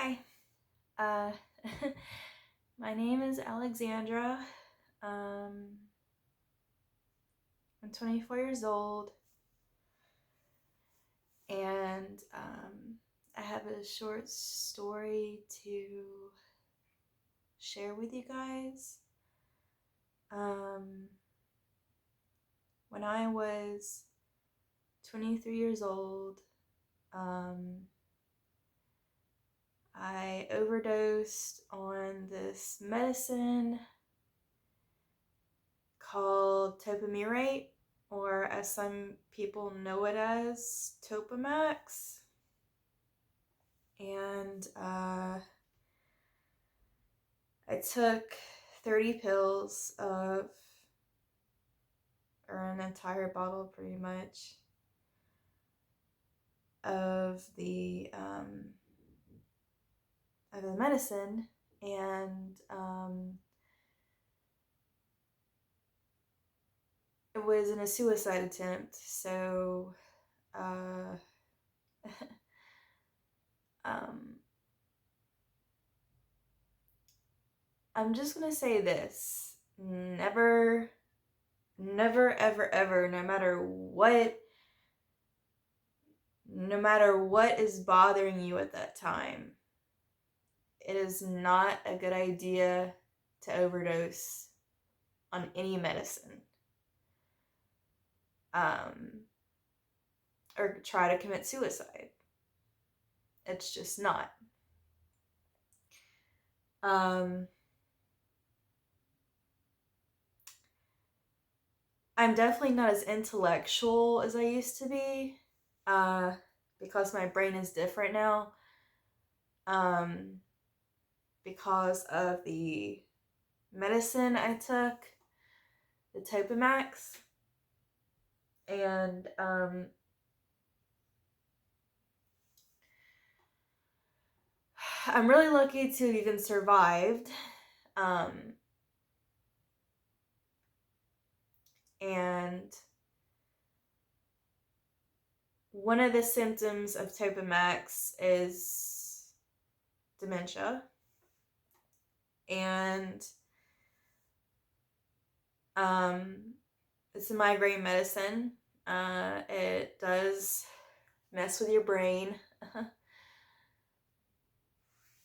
Hi. Uh, my name is Alexandra. I'm 24 years old, and I have a short story to share with you guys. When I was 23 years old, I overdosed on this medicine called topiramate, or as some people know it as, Topamax. And I took 30 pills of, or an entire bottle pretty much, of the medicine, and it was in a suicide attempt. So I'm just gonna say this: never, ever, ever, no matter what is bothering you at that time, it is not a good idea to overdose on any medicine, or try to commit suicide. It's just not. I'm definitely not as intellectual as I used to be, because my brain is different now, because of the medicine I took, the Topamax, and I'm really lucky to have even survived. And one of the symptoms of Topamax is dementia. And it's a migraine medicine. It does mess with your brain.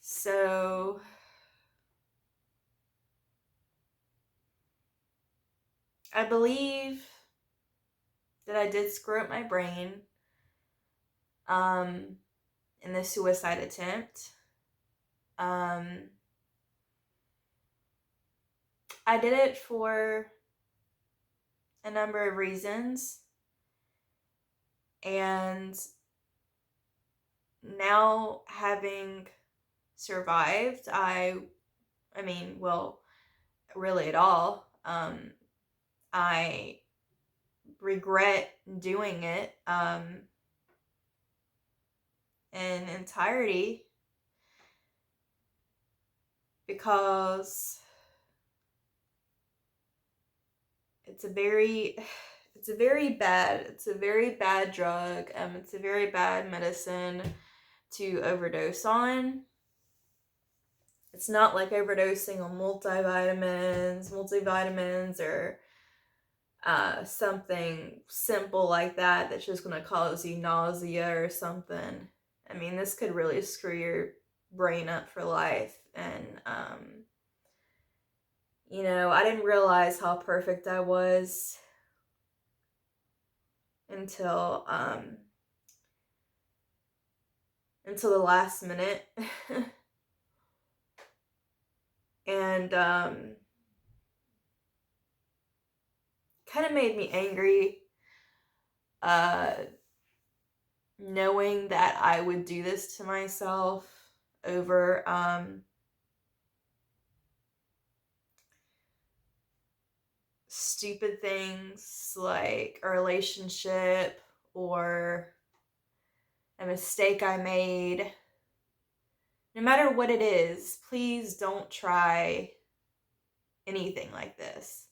So I believe that I did screw up my brain in the suicide attempt. I did it for a number of reasons, and now, having survived, really at all, I regret doing it in entirety, because it's a very bad drug. It's a very bad medicine to overdose on. It's not like overdosing on multivitamins, or something simple like that that's just going to cause you nausea or something. I mean, this could really screw your brain up for life. And, I didn't realize how perfect I was until the last minute. And kind of made me angry, knowing that I would do this to myself over stupid things like a relationship or a mistake I made. No matter what it is, please don't try anything like this.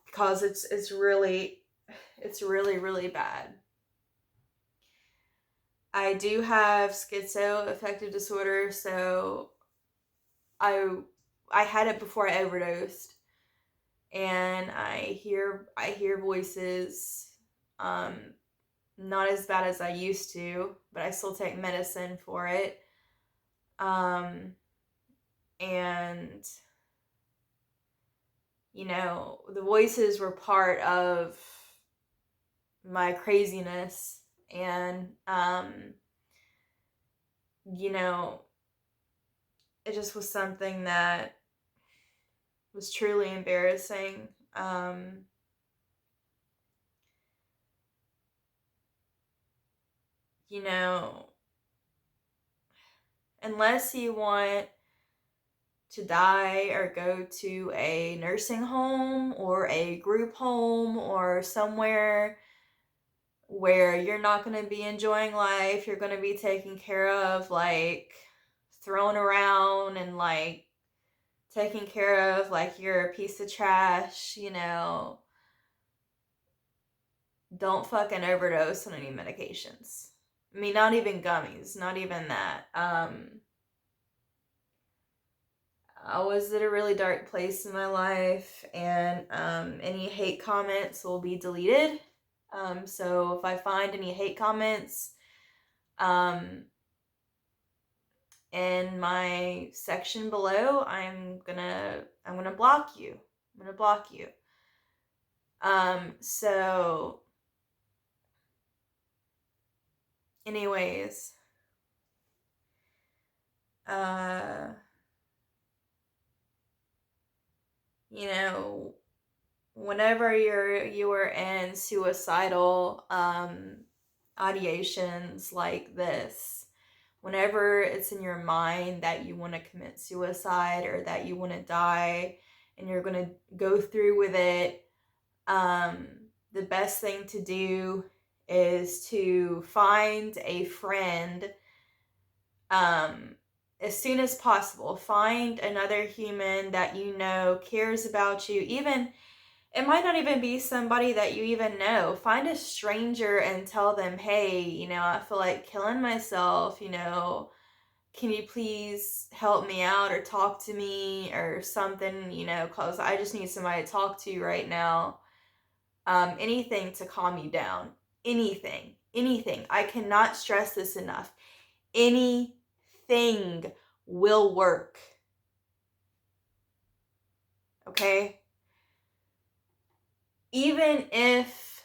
Because it's really, really bad. I do have schizoaffective disorder, so I had it before I overdosed, and I hear voices. Not as bad as I used to, but I still take medicine for it. And the voices were part of my craziness, and it just was something that was truly embarrassing. Unless you want to die or go to a nursing home or a group home or somewhere where you're not going to be enjoying life, you're going to be taken care of, like thrown around and like taken care of like you're a piece of trash, don't fucking overdose on any medications. I mean, not even gummies, not even that. I was at a really dark place in my life, and any hate comments will be deleted. So if I find any hate comments in my section below, I'm gonna block you. I'm gonna block you. So anyways, whenever you are in suicidal ideations like this, whenever it's in your mind that you want to commit suicide or that you want to die and you're going to go through with it, the best thing to do is to find a friend as soon as possible. Find another human that cares about you. Even it might not even be somebody that you even know. Find a stranger and tell them, hey, I feel like killing myself, can you please help me out or talk to me or something, because I just need somebody to talk to right now. Anything to calm you down. Anything. I cannot stress this enough. Anything will work. Okay? Even if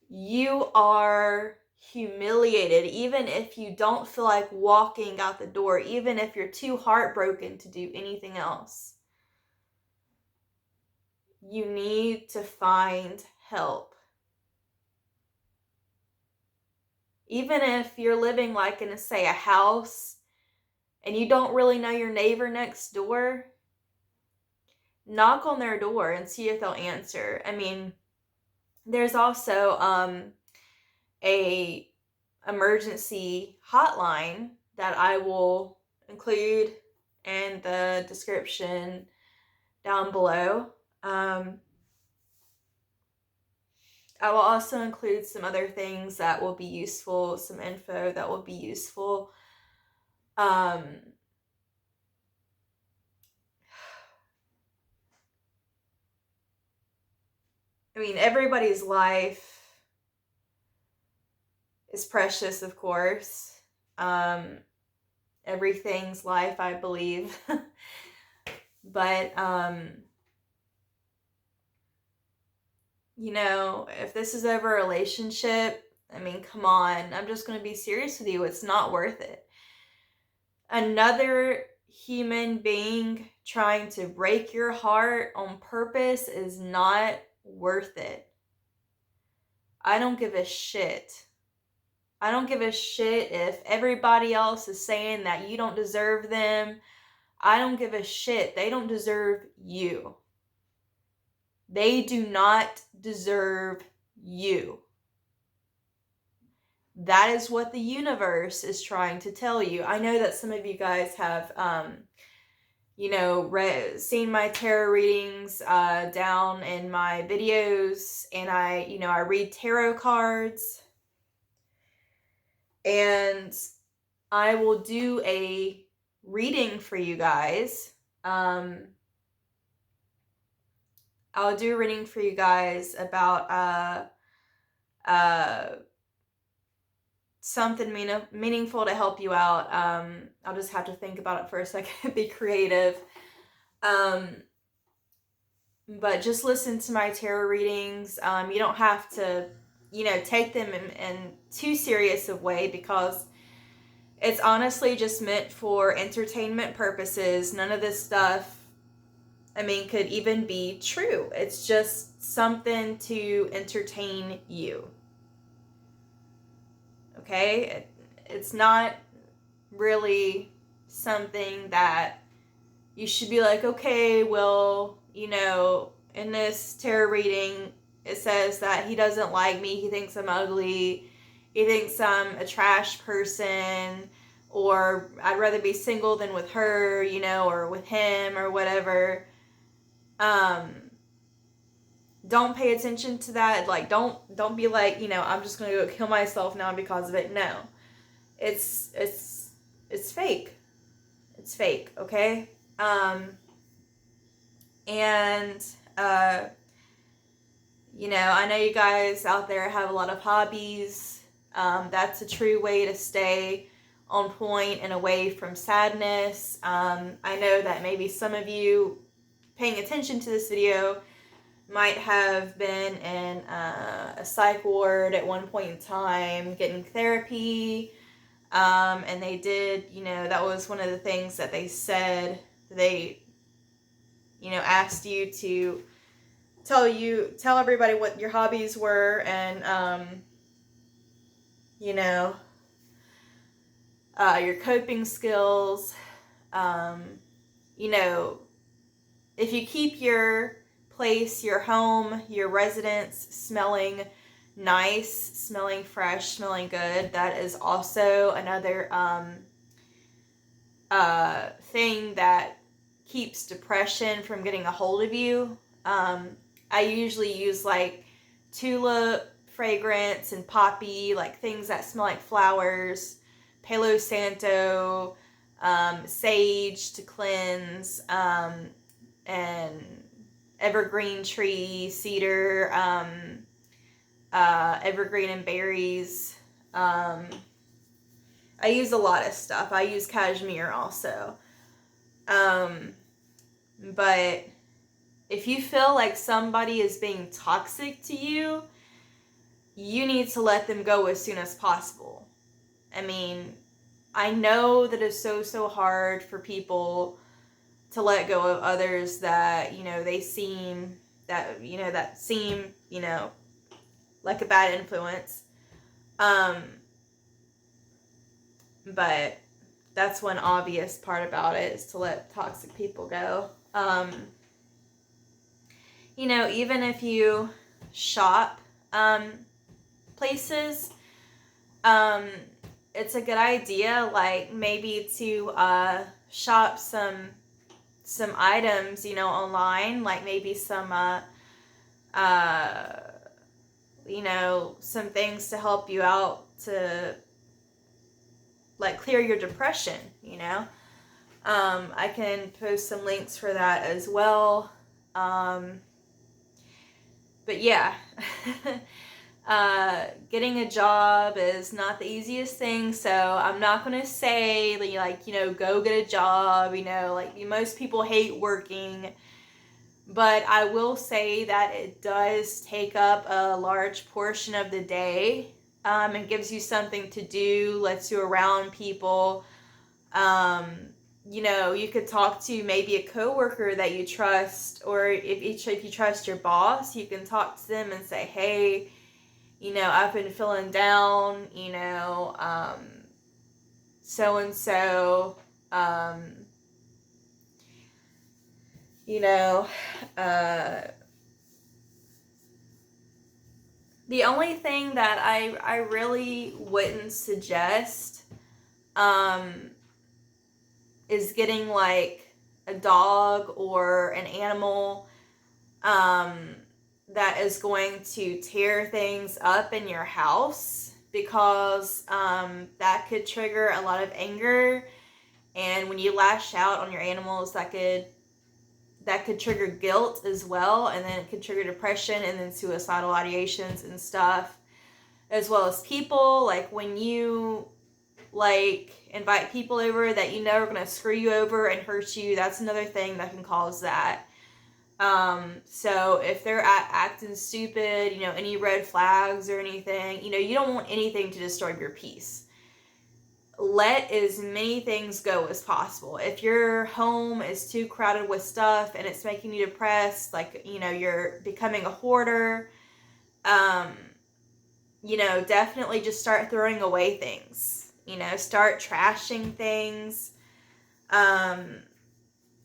you are humiliated, even if you don't feel like walking out the door, even if you're too heartbroken to do anything else, you need to find help. Even if you're living like in, say, a house and you don't really know your neighbor next door, knock on their door and see if they'll answer. I mean, there's also a emergency hotline that I will include in the description down below. I will also include some other things that will be useful, some info that will be useful. I mean, everybody's life is precious, of course. Everything's life, I believe. But, if this is ever a relationship, I mean, come on. I'm just going to be serious with you. It's not worth it. Another human being trying to break your heart on purpose is not worth it. I don't give a shit. I don't give a shit if everybody else is saying that you don't deserve them. I don't give a shit. They don't deserve you. They do not deserve you. That is what the universe is trying to tell you. I know that some of you guys have, seen my tarot readings down in my videos, and I read tarot cards. And I will do a reading for you guys. I'll do a reading for you guys about something meaningful to help you out. I'll just have to think about it for a second, be creative. But just listen to my tarot readings. You don't have to, take them in too serious of way, because it's honestly just meant for entertainment purposes. None of this stuff, could even be true. It's just something to entertain you. Okay? It's not really something that you should be like, okay, well, in this tarot reading, it says that he doesn't like me, he thinks I'm ugly, he thinks I'm a trash person, or I'd rather be single than with her, or with him, or whatever. Don't pay attention to that. Like, don't be like, I'm just gonna go kill myself now because of it. No. It's fake. It's fake, okay? And I know you guys out there have a lot of hobbies. That's a true way to stay on point and away from sadness. I know that maybe some of you paying attention to this video might have been in a psych ward at one point in time, getting therapy. And they did, that was one of the things that they said. They, asked you to tell everybody what your hobbies were, and, your coping skills. If you keep your place, your home, your residence smelling nice, smelling fresh, smelling good, that is also another thing that keeps depression from getting a hold of you. I usually use like tulip fragrance and poppy, like things that smell like flowers, Palo Santo, sage to cleanse, and evergreen tree, cedar, evergreen and berries. I use a lot of stuff. I use cashmere also. But if you feel like somebody is being toxic to you, you need to let them go as soon as possible. I know that it's so hard for people to let go of others that, they seem, that seem, like a bad influence. But that's one obvious part about it, is to let toxic people go. Even if you shop places, it's a good idea, like, maybe to shop some items, online, like maybe some some things to help you out to, like, clear your depression, I can post some links for that as well. But yeah, getting a job is not the easiest thing, so I'm not going to say, like, go get a job, like, most people hate working, but I will say that it does take up a large portion of the day. It gives you something to do, lets you around people. You could talk to maybe a coworker that you trust, or if you trust your boss, you can talk to them and say, hey, I've been feeling down, so-and-so, the only thing that I really wouldn't suggest, is getting, like, a dog or an animal, that is going to tear things up in your house, because that could trigger a lot of anger, and when you lash out on your animals, that could trigger guilt as well, and then it could trigger depression and then suicidal ideations and stuff, as well as people. Like when you invite people over that you know are going to screw you over and hurt you, that's another thing that can cause that. So if they're acting stupid, any red flags or anything, you don't want anything to disturb your peace. Let as many things go as possible. If your home is too crowded with stuff and it's making you depressed, you're becoming a hoarder, definitely just start throwing away things. Start trashing things.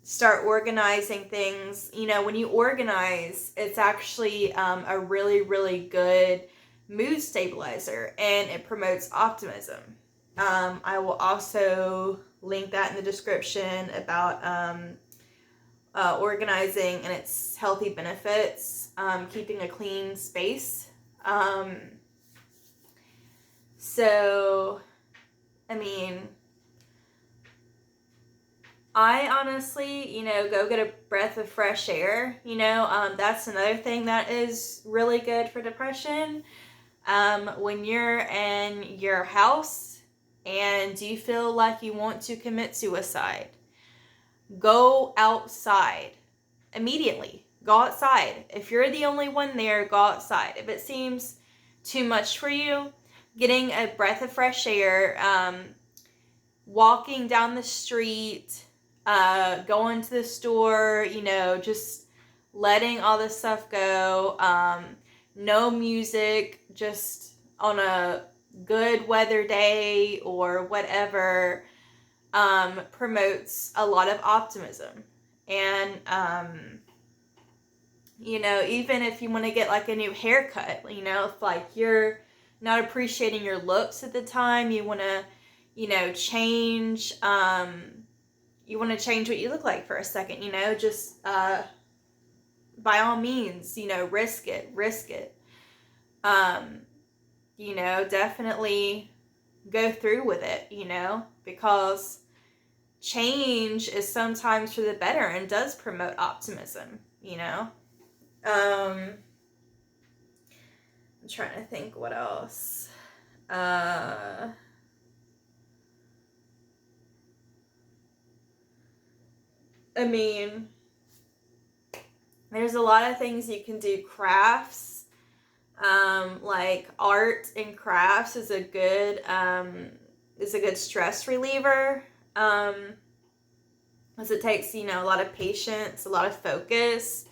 Start organizing things. When you organize, it's actually a really, really good mood stabilizer, and it promotes optimism. I will also link that in the description about organizing and its healthy benefits, keeping a clean space. So, I honestly, go get a breath of fresh air. That's another thing that is really good for depression. When you're in your house and you feel like you want to commit suicide, go outside immediately. Go outside. If you're the only one there, go outside. If it seems too much for you, getting a breath of fresh air, walking down the street, going to the store, just letting all this stuff go. No music, just on a good weather day or whatever, promotes a lot of optimism. And, even if you want to get a new haircut, if you're not appreciating your looks at the time, you want to, change, you want to change what you look like for a second, just, by all means, risk it. Definitely go through with it, because change is sometimes for the better and does promote optimism, I'm trying to think what else. There's a lot of things you can do. Crafts, like art and crafts is a good stress reliever. Because it takes, a lot of patience, a lot of focus,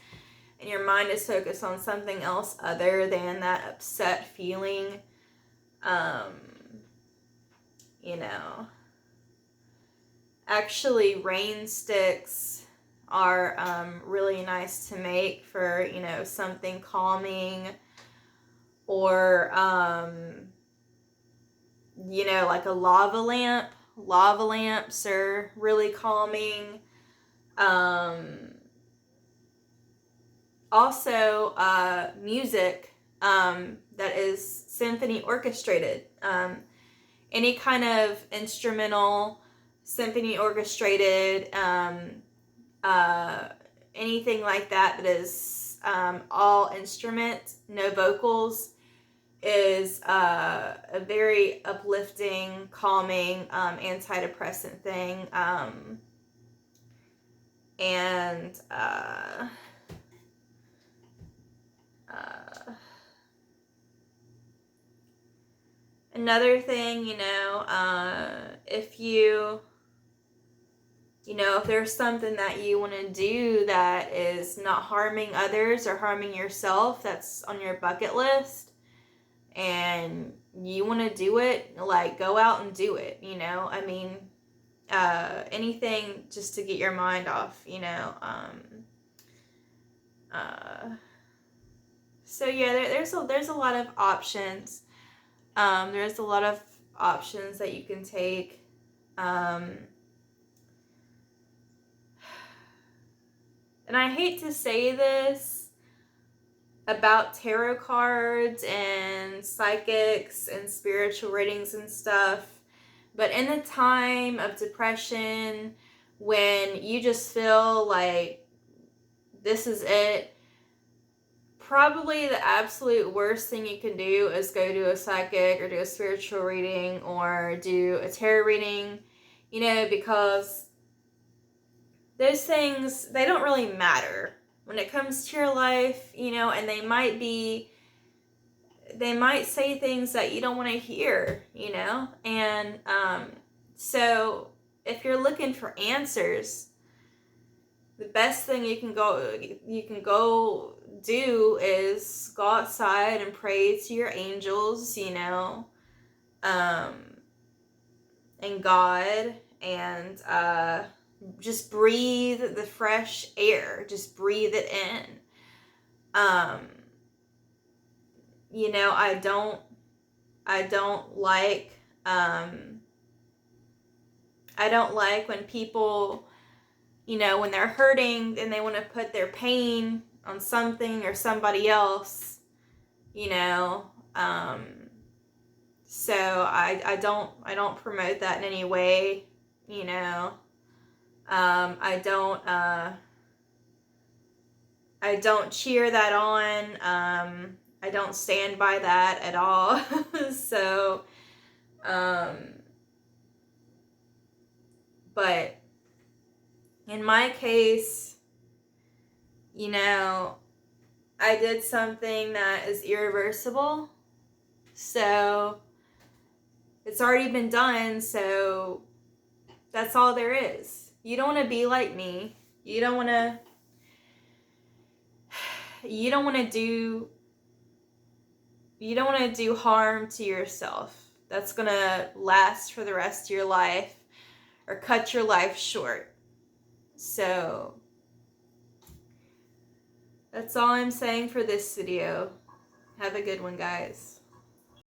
and your mind is focused on something else other than that upset feeling. Actually, rain sticks are really nice to make for, something calming, or, like a lava lamp. Lava lamps are really calming. Also, music that is symphony orchestrated. Any kind of instrumental, symphony orchestrated, anything like that is all instrument, no vocals, is a very uplifting, calming, antidepressant thing. Another thing, if there's something that you want to do that is not harming others or harming yourself, that's on your bucket list, and you want to do it, go out and do it, anything just to get your mind off, so yeah, there's a lot of options. There's a lot of options that you can take. And I hate to say this, about tarot cards and psychics and spiritual readings and stuff. But in the time of depression, when you just feel like this is it, probably the absolute worst thing you can do is go to a psychic or do a spiritual reading or do a tarot reading, you know, because those things, they don't really matter when it comes to your life, you know, and they might say things that you don't want to hear, you know, and so if you're looking for answers, the best thing you can go do is go outside and pray to your angels, you know, and God, and just breathe the fresh air. Just breathe it in. You know, I don't like when people, you know, when they're hurting and they want to put their pain on something or somebody else, you know. So I don't promote that in any way, you know. I don't cheer that on. I don't stand by that at all. So, but in my case, you know, I did something that is irreversible. So it's already been done. So that's all there is. You don't want to be like me. You don't want to do harm to yourself. That's going to last for the rest of your life or cut your life short. So that's all I'm saying for this video. Have a good one, guys.